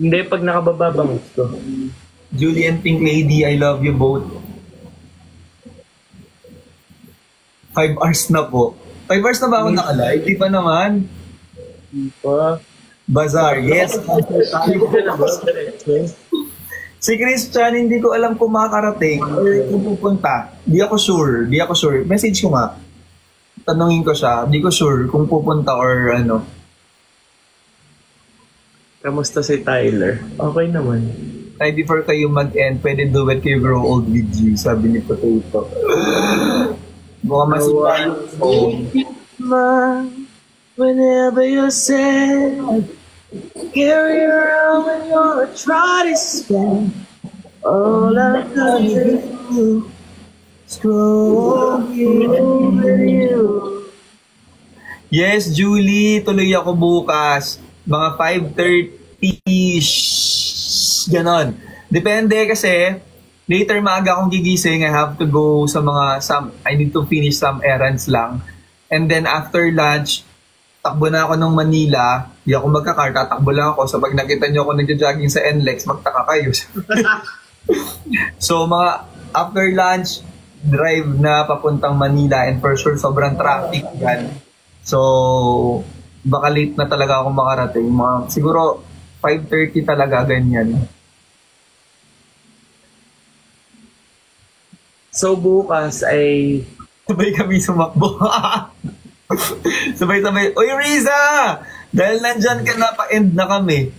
[SPEAKER 1] Hindi, pag nakababa bang gusto.
[SPEAKER 2] Julian Pink Lady, I love you both. 5 hours na po. 5 hours na ba ako naka-live? Di pa naman.
[SPEAKER 1] Di pa.
[SPEAKER 2] Bazaar, yes. Si Christian, hindi ko alam kung makakarating or kung pupunta. Di ako sure. Message ko nga. Tanungin ko siya. Di ko sure kung pupunta or ano.
[SPEAKER 1] Kamusta si Tyler? Okay naman.
[SPEAKER 2] Ay, before kayo mag-end, pwede do it kayo grow old with you, sabi ni Potato. Mukhang masita yung phone.
[SPEAKER 1] Whenever you're sad, carry around when you're trying to spend all I got to do. Scroll over you.
[SPEAKER 2] Yes, Julie, tuloy ako bukas. Mga 5:30-ish. Ganon. Depende kasi, later maaga akong gigising. I have to go sa I need to finish some errands lang. And then after lunch, takbo na ako ng Manila. Di ako magka-car, tatakbo lang ako. So pag nakita nyo ako nagja-jogging sa NLEX, magtaka kayo. So mga after lunch, drive na papuntang Manila. And for sure, sobrang traffic yan. So, baka late na talaga ako makarating. Siguro 5:30 talaga, ganyan.
[SPEAKER 1] So bukas ay...
[SPEAKER 2] Sabay kami sumakbo. Sabay-sabay. Uy, Riza! Dahil nandyan ka na, pa-end na kami.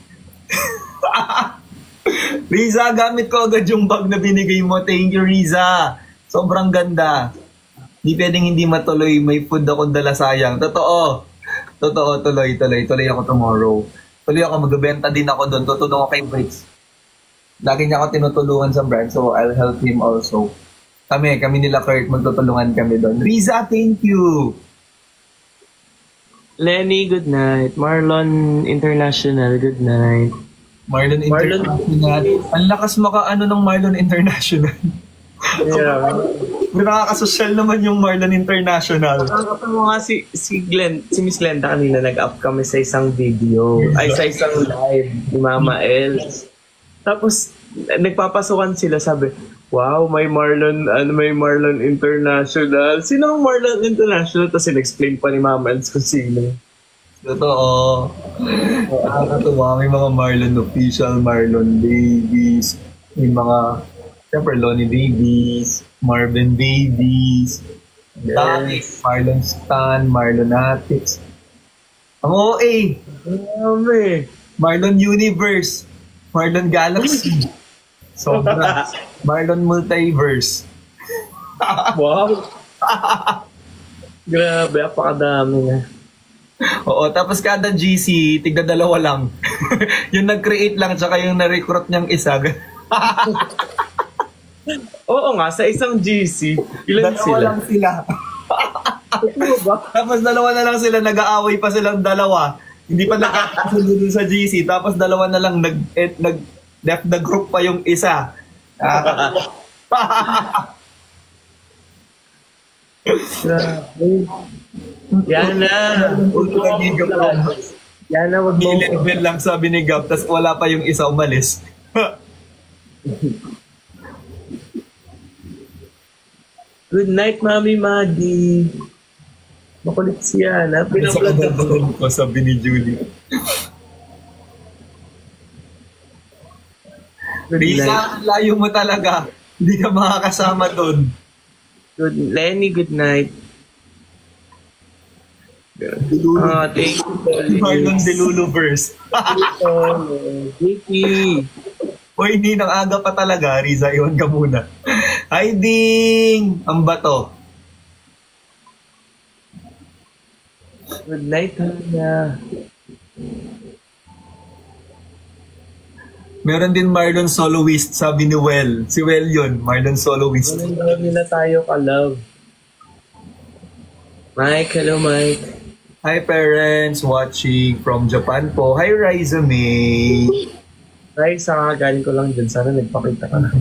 [SPEAKER 2] Riza, gamit ko agad yung bag na binigay mo. Thank you, Riza. Sobrang ganda. Hindi pwedeng hindi matuloy. May food akong dala, sayang. Totoo, tuloy ako tomorrow. Tuloy ako, magbebenta din ako doon. Tutulong ako kay Bricks. Lagi niya ako tinutulungan sa brand, so I'll help him also. Kami nila Kurt, magtutulungan kami doon. Riza, thank you!
[SPEAKER 1] Lenny, good night. Marlon International, good night.
[SPEAKER 2] Marlon International. Ang lakas makaano ng Marlon International.
[SPEAKER 1] Yeah.
[SPEAKER 2] Nakakasosyal naman yung Marlon International.
[SPEAKER 1] Nakakatawa nga si Miss Glenda kanina, nag-up kami sa isang video, ay sa isang live ni Mama Els. Tapos, nagpapasukan sila, sabi, wow, may Marlon International. Sino ang Marlon International? Tapos in-explain pa ni Mama Els kung sino.
[SPEAKER 2] Totoo. Nakakatuwa, may mga Marlon official, Marlon babies, Yung mga, siyempre, Lonnie Davies, Marvin Davies, Davis, Marlon Stan, Marlon Atix. Ang OA,
[SPEAKER 1] Dami.
[SPEAKER 2] Marlon Universe, Marlon Galaxy, sobra, Marlon Multiverse.
[SPEAKER 1] Wow. Grabe, apakadami na.
[SPEAKER 2] Oo, tapos kada GC, tigda dalawa lang. Yung nag-create lang, tsaka yung na-recruit niyang isa.
[SPEAKER 1] Oo nga, sa isang GC, ilan
[SPEAKER 2] Dalawa
[SPEAKER 1] sila?
[SPEAKER 2] lang sila. Tapos dalawa na lang sila, nag-aaway pa silang dalawa. Hindi pa nakakasundo dun sa GC. Tapos dalawa na lang, left the group pa yung isa.
[SPEAKER 1] Grabe. Yan na. Yan na, wag mo.
[SPEAKER 2] Level lang sabi ni Gab, tapos wala pa yung isa umalis.
[SPEAKER 1] Good night, Mami Madi. Makulit siya, na.
[SPEAKER 2] Sa
[SPEAKER 1] Pinablog na
[SPEAKER 2] kababahan ko, sabi ni Julie.
[SPEAKER 1] Good night.
[SPEAKER 2] Risa, ang layo mo talaga. Hindi ka makakasama doon.
[SPEAKER 1] Lenny, good night. Thank you.
[SPEAKER 2] Marlon Deluluverse.
[SPEAKER 1] Vicky.
[SPEAKER 2] Uy, hindi nang aga pa talaga. Riza, iwan ka muna. Hi, Ding! Ang bato.
[SPEAKER 1] Good night, Hanya.
[SPEAKER 2] Meron din Marlon Soloist, sabi ni Well. Si Well yun, Marlon Soloist.
[SPEAKER 1] Walang nila tayo ka-love. Mike, hello Mike.
[SPEAKER 2] Hi, parents watching from Japan po. Hi, Riza May.
[SPEAKER 1] Ay, sa galing ko lang dyan. Sana nagpakita ka na.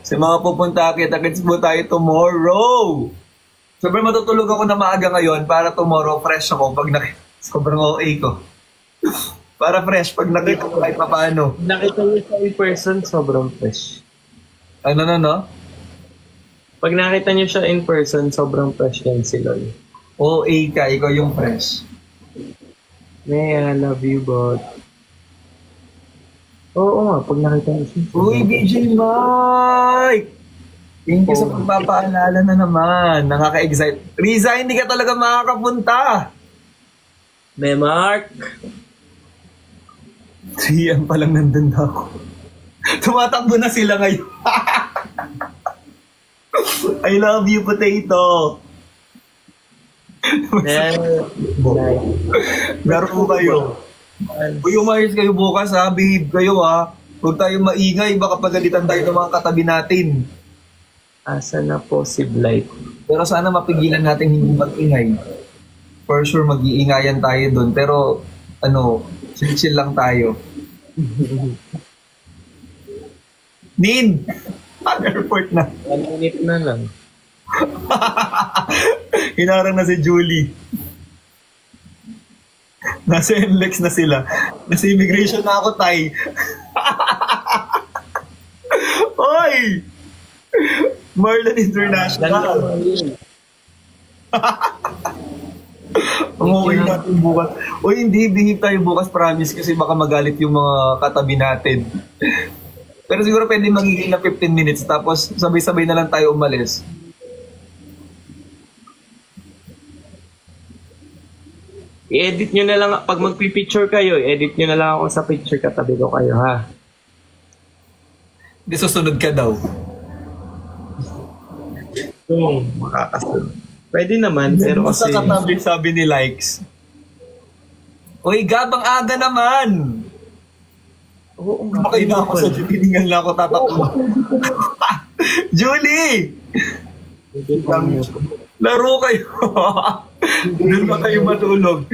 [SPEAKER 2] Sa mga pupunta, kita-kits po tayo tomorrow. Sobrang matutulog ako na maaga ngayon para tomorrow fresh ako pag sobrang OA ko. Para fresh pag nakita ko kahit paano.
[SPEAKER 1] Nakita niyo siya in person, sobrang fresh.
[SPEAKER 2] Ano?
[SPEAKER 1] Pag nakita niyo siya in person, sobrang fresh yan si Loy.
[SPEAKER 2] OA ka, ikaw yung fresh.
[SPEAKER 1] May, I love you, but... Oo nga, pag nakita niyo siya.
[SPEAKER 2] Uy, BJ Mike! Thank you sa pagpapaalala na naman. Nakaka-excite. Riza, hindi ka talaga makakapunta.
[SPEAKER 1] May Mark!
[SPEAKER 2] 3 pa lang nandun na ako. Tumatakbo na sila ngayon. I love you, potato.
[SPEAKER 1] Night.
[SPEAKER 2] Laro kayo. Uy, umayos kayo bukas ha. Behave kayo ha. Huwag tayo maingay. Baka pagalitan tayo ng mga katabi natin.
[SPEAKER 1] Asa na po si Blight?
[SPEAKER 2] Pero sana mapigilan natin hindi mag-ingay. For sure, mag-iingayan tayo doon. Pero, chill lang tayo. Nin! Airport na.
[SPEAKER 1] 1 minute na lang.
[SPEAKER 2] Hinarang na si Julie. Nasa NLEX na sila. Nasa immigration na ako, Tay. Oy! Marlon International. Ang okay natin bukas. O hindi, bihip tayo bukas, promise, kasi baka magalit yung mga katabi natin. Pero siguro pwede magiging na 15 minutes, tapos sabay-sabay na lang tayo umalis.
[SPEAKER 1] I-edit nyo na lang, pag magpipicture kayo, i-edit nyo na lang ako sa picture, katabi ko kayo, ha?
[SPEAKER 2] Hindi, susunod ka daw.
[SPEAKER 1] Makakasunod. Pwede naman, pero kasi...
[SPEAKER 2] Sa katabi, sabi ni Likes. Uy, Gabang aga naman!
[SPEAKER 1] Oo,
[SPEAKER 2] Bakit na ako sa tiningan lang ako tatakbo. Julie! Laro kayo! Doon ba kayo matulog?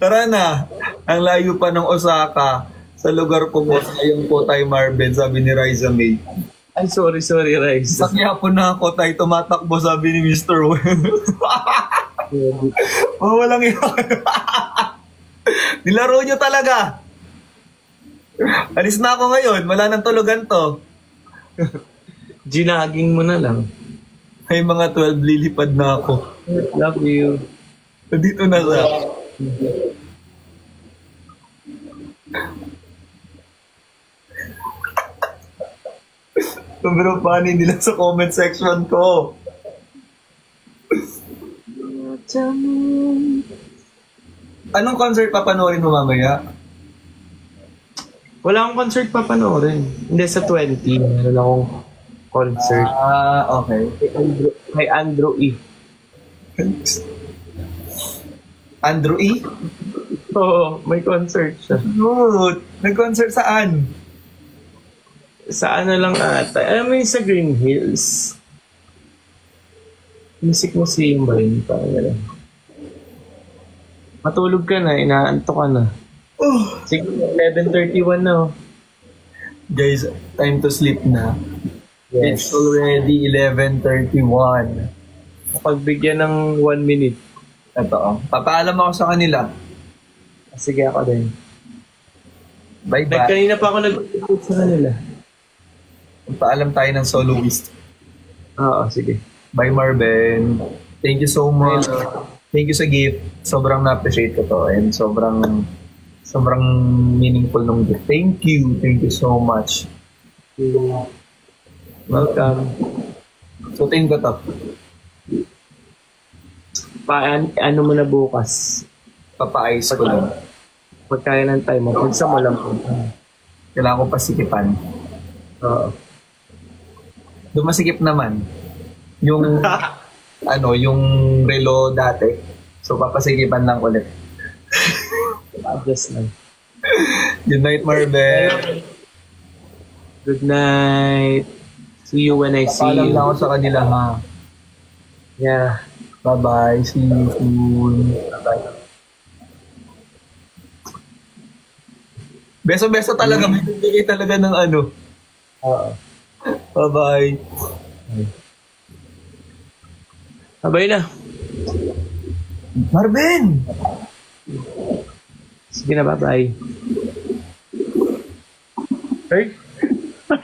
[SPEAKER 2] Tara na! Ang layo pa ng Osaka. Sa lugar ko po, sayang po tayo Marvin, sabi ni Riza May.
[SPEAKER 1] Ay, sorry, Rice.
[SPEAKER 2] Sakya po na ako tayo tumatakbo, sabi ni Mr. Well. Walang yan. Nilaro nyo talaga. Alis na ako ngayon. Wala nang tulugan to.
[SPEAKER 1] Ginaging mo na lang.
[SPEAKER 2] May mga 12, lilipad na ako.
[SPEAKER 1] Love you.
[SPEAKER 2] Dito na siya. Sobrang funny nila sa comment section ko. Anong concert papanoorin mo mamaya?
[SPEAKER 1] Wala akong concert papanoorin. Hindi, sa 20. Meron akong concert.
[SPEAKER 2] Okay.
[SPEAKER 1] Kay Andrew E.
[SPEAKER 2] Andrew E?
[SPEAKER 1] Oo, may concert siya.
[SPEAKER 2] Good. Nag-concert saan?
[SPEAKER 1] Sa ano lang ata. Alam mo yung sa Green Hills. Music Museum ba yun? Parang gano'n. Matulog ka na, inaanto ka na. Sige, 11:31 na.
[SPEAKER 2] Guys, time to sleep na.
[SPEAKER 1] Yes.
[SPEAKER 2] It's already 11:31.
[SPEAKER 1] Pagbigyan ng 1 minute.
[SPEAKER 2] Ito, papaalam ako sa kanila.
[SPEAKER 1] Sige, ako din.
[SPEAKER 2] Bye-bye.
[SPEAKER 1] Kanina pa ako nag-upload sa kanila.
[SPEAKER 2] Paalam tayo ng soloist.
[SPEAKER 1] Oo, sige.
[SPEAKER 2] Bye, Marben. Thank you so much. Thank you sa gift. Sobrang na-appreciate ko to. And sobrang meaningful nung gift. Thank you. Thank you so much.
[SPEAKER 1] Welcome.
[SPEAKER 2] Sutin ko to.
[SPEAKER 1] Ano mo na bukas?
[SPEAKER 2] Papa-ice ko lang.
[SPEAKER 1] Pagkaya ng time mo. Pagsa mo lang po.
[SPEAKER 2] Kailangan ko pasikipan.
[SPEAKER 1] Oo.
[SPEAKER 2] Dumasikip naman. Yung yung relo dati. So papasikipan lang ulit.
[SPEAKER 1] Adjust lang.
[SPEAKER 2] Good night, Marben.
[SPEAKER 1] Good night. See you when I see
[SPEAKER 2] Paalam
[SPEAKER 1] you.
[SPEAKER 2] lang ako sa kanila, ha.
[SPEAKER 1] Yeah.
[SPEAKER 2] Bye-bye. See you soon.
[SPEAKER 1] Bye-bye.
[SPEAKER 2] Beso-beso talaga. May bigay talaga ng ano.
[SPEAKER 1] Oo.
[SPEAKER 2] Bye-bye.
[SPEAKER 1] Bye na.
[SPEAKER 2] Marben!
[SPEAKER 1] Sige na, bye-bye. Kurt?